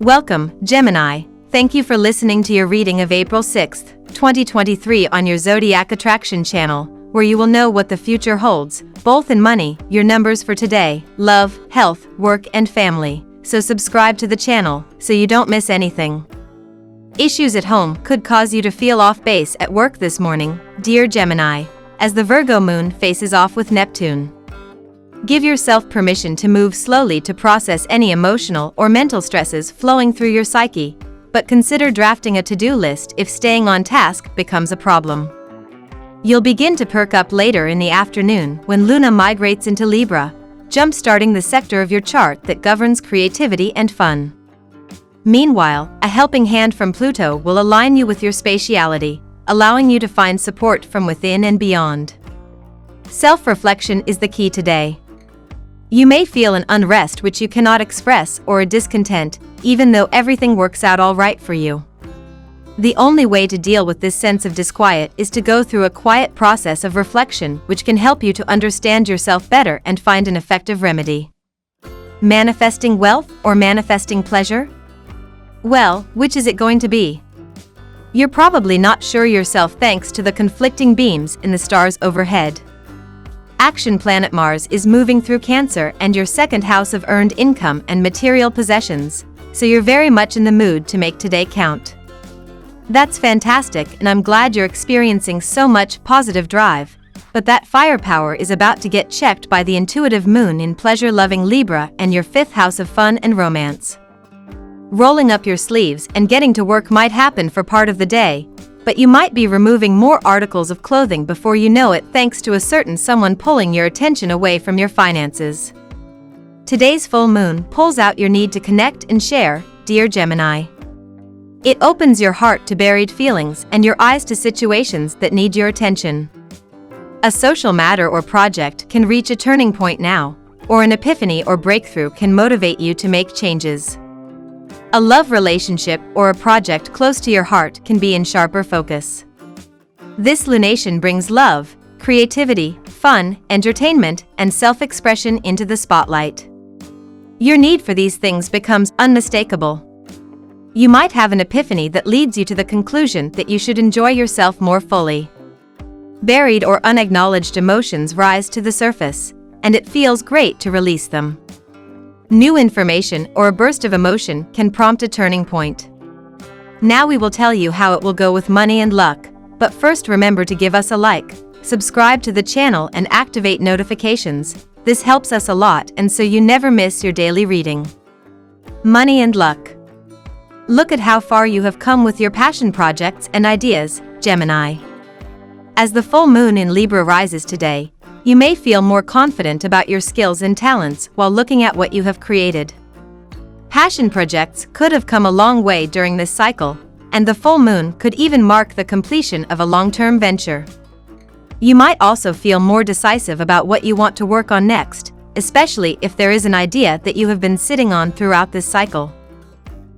Welcome, Gemini. Thank you for listening to your reading of April 6th, 2023 on your Zodiac Attraction channel, where you will know what the future holds, both in money, your numbers for today, love, health, work and family. So subscribe to the channel, so you don't miss anything. Issues at home could cause you to feel off base at work this morning, dear Gemini, as the Virgo moon faces off with Neptune. Give yourself permission to move slowly to process any emotional or mental stresses flowing through your psyche, but consider drafting a to-do list if staying on task becomes a problem. You'll begin to perk up later in the afternoon when Luna migrates into Libra, jump-starting the sector of your chart that governs creativity and fun. Meanwhile, a helping hand from Pluto will align you with your spatiality, allowing you to find support from within and beyond. Self-reflection is the key today. You may feel an unrest which you cannot express or a discontent, even though everything works out all right for you. The only way to deal with this sense of disquiet is to go through a quiet process of reflection which can help you to understand yourself better and find an effective remedy. Manifesting wealth or manifesting pleasure? Well, which is it going to be? You're probably not sure yourself thanks to the conflicting beams in the stars overhead. Action planet Mars is moving through Cancer and your second house of earned income and material possessions, so you're very much in the mood to make today count. That's fantastic, and I'm glad you're experiencing so much positive drive, but that firepower is about to get checked by the intuitive moon in pleasure-loving Libra and your fifth house of fun and romance. Rolling up your sleeves and getting to work might happen for part of the day, but you might be removing more articles of clothing before you know it thanks to a certain someone pulling your attention away from your finances. Today's full moon pulls out your need to connect and share, dear Gemini. It opens your heart to buried feelings and your eyes to situations that need your attention. A social matter or project can reach a turning point now, or an epiphany or breakthrough can motivate you to make changes. A love relationship or a project close to your heart can be in sharper focus. This lunation brings love, creativity, fun, entertainment, and self-expression into the spotlight. Your need for these things becomes unmistakable. You might have an epiphany that leads you to the conclusion that you should enjoy yourself more fully. Buried or unacknowledged emotions rise to the surface, and it feels great to release them. New information or a burst of emotion can prompt a turning point. Now we will tell you how it will go with money and luck, but first remember to give us a like, subscribe to the channel and activate notifications. This helps us a lot and so you never miss your daily reading. Money and luck. Look at how far you have come with your passion projects and ideas, Gemini. As the full moon in Libra rises today, you may feel more confident about your skills and talents while looking at what you have created. Passion projects could have come a long way during this cycle, and the full moon could even mark the completion of a long-term venture. You might also feel more decisive about what you want to work on next, especially if there is an idea that you have been sitting on throughout this cycle.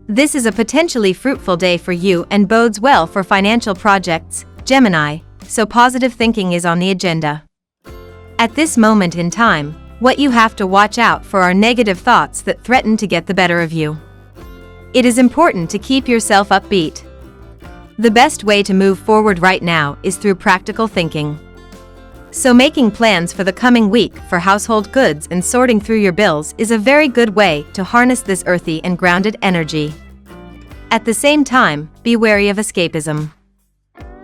This is a potentially fruitful day for you and bodes well for financial projects, Gemini, so positive thinking is on the agenda. At this moment in time, what you have to watch out for are negative thoughts that threaten to get the better of you. It is important to keep yourself upbeat. The best way to move forward right now is through practical thinking. So making plans for the coming week for household goods and sorting through your bills is a very good way to harness this earthy and grounded energy. At the same time, be wary of escapism.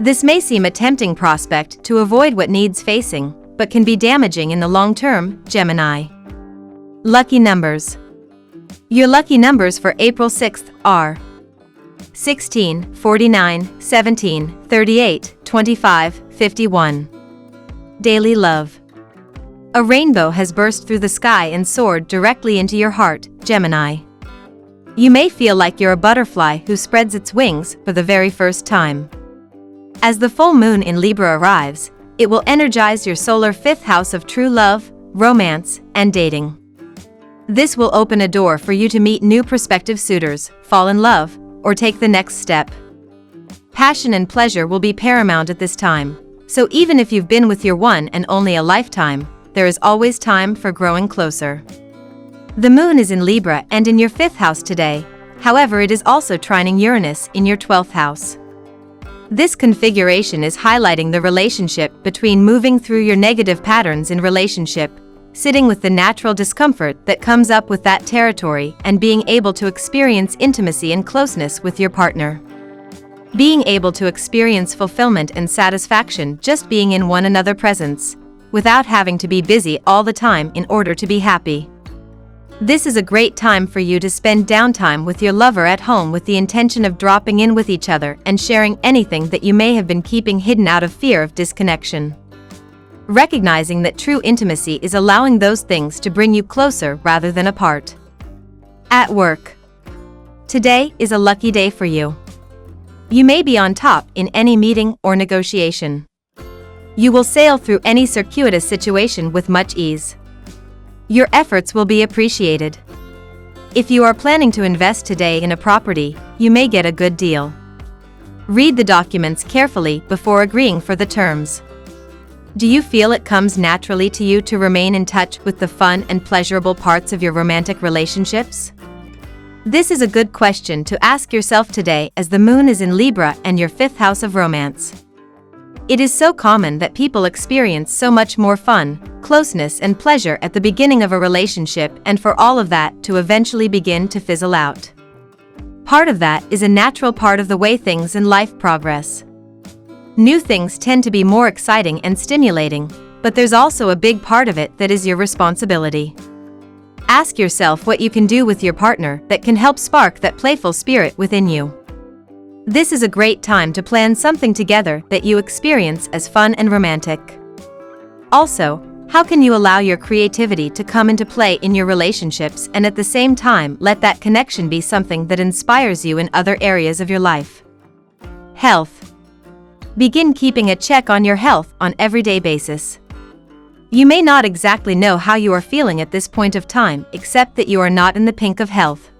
This may seem a tempting prospect to avoid what needs facing, but can be damaging in the long term, Gemini. Lucky numbers. Your lucky numbers for April 6th are 16, 49, 17, 38, 25, 51. Daily love. A rainbow has burst through the sky and soared directly into your heart, Gemini. You may feel like you're a butterfly who spreads its wings for the very first time. As the full moon in Libra arrives, it will energize your solar fifth house of true love, romance, and dating. This will open a door for you to meet new prospective suitors, fall in love, or take the next step. Passion and pleasure will be paramount at this time, so even if you've been with your one and only a lifetime, there is always time for growing closer. The moon is in Libra and in your fifth house today, However, it is also trining Uranus in your 12th house. This configuration is highlighting the relationship between moving through your negative patterns in relationship, sitting with the natural discomfort that comes up with that territory, and being able to experience intimacy and closeness with your partner. Being able to experience fulfillment and satisfaction just being in one another's presence, without having to be busy all the time in order to be happy. This is a great time for you to spend downtime with your lover at home with the intention of dropping in with each other and sharing anything that you may have been keeping hidden out of fear of disconnection. Recognizing that true intimacy is allowing those things to bring you closer rather than apart. At work. Today is a lucky day for you. You may be on top in any meeting or negotiation. You will sail through any circuitous situation with much ease. Your efforts will be appreciated. If you are planning to invest today in a property, you may get a good deal. Read the documents carefully before agreeing for the terms. Do you feel it comes naturally to you to remain in touch with the fun and pleasurable parts of your romantic relationships? This is a good question to ask yourself today, as the moon is in Libra and your 5th house of romance. It is so common that people experience so much more fun, closeness and pleasure at the beginning of a relationship, and for all of that to eventually begin to fizzle out. Part of that is a natural part of the way things in life progress. New things tend to be more exciting and stimulating, but there's also a big part of it that is your responsibility. Ask yourself what you can do with your partner that can help spark that playful spirit within you. This is a great time to plan something together that you experience as fun and romantic. Also, how can you allow your creativity to come into play in your relationships and at the same time let that connection be something that inspires you in other areas of your life? Health. Begin keeping a check on your health on an everyday basis. You may not exactly know how you are feeling at this point of time, except that you are not in the pink of health.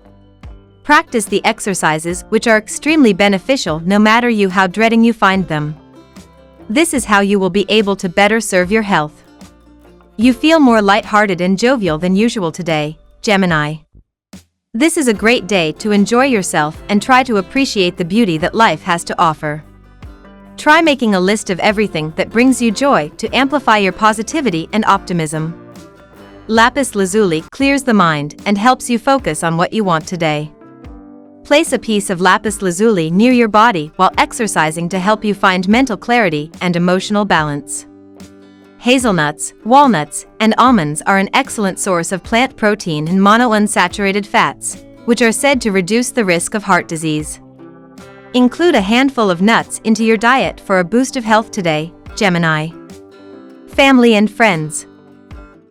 Practice the exercises, which are extremely beneficial no matter how dreading you find them. This is how you will be able to better serve your health. You feel more lighthearted and jovial than usual today, Gemini. This is a great day to enjoy yourself and try to appreciate the beauty that life has to offer. Try making a list of everything that brings you joy to amplify your positivity and optimism. Lapis lazuli clears the mind and helps you focus on what you want today. Place a piece of lapis lazuli near your body while exercising to help you find mental clarity and emotional balance. Hazelnuts, walnuts, and almonds are an excellent source of plant protein and monounsaturated fats, which are said to reduce the risk of heart disease. Include a handful of nuts into your diet for a boost of health today, Gemini. Family and friends.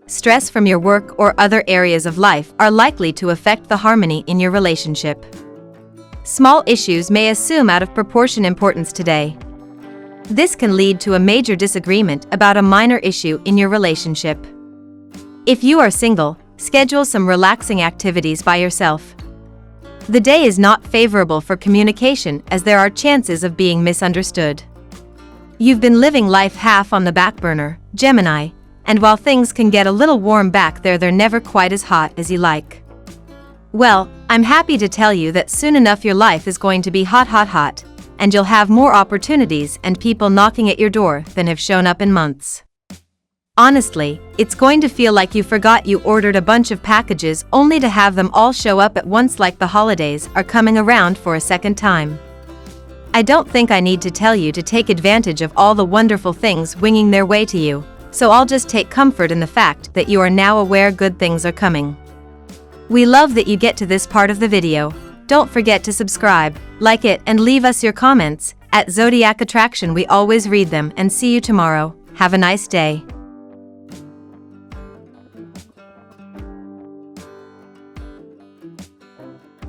Stress from your work or other areas of life are likely to affect the harmony in your relationship. Small issues may assume out of proportion importance today. This can lead to a major disagreement about a minor issue in your relationship. If you are single, schedule some relaxing activities by yourself. The day is not favorable for communication, as there are chances of being misunderstood. You've been living life half on the back burner, Gemini, and while things can get a little warm back there, they're never quite as hot as you like. Well, I'm happy to tell you that soon enough your life is going to be hot, hot, hot, and you'll have more opportunities and people knocking at your door than have shown up in months. Honestly, it's going to feel like you forgot you ordered a bunch of packages only to have them all show up at once, like the holidays are coming around for a second time. I don't think I need to tell you to take advantage of all the wonderful things winging their way to you, so I'll just take comfort in the fact that you are now aware good things are coming. We love that you get to this part of the video. Don't forget to subscribe, like it, and leave us your comments. At Zodiac Attraction we always read them, and see you tomorrow. Have a nice day.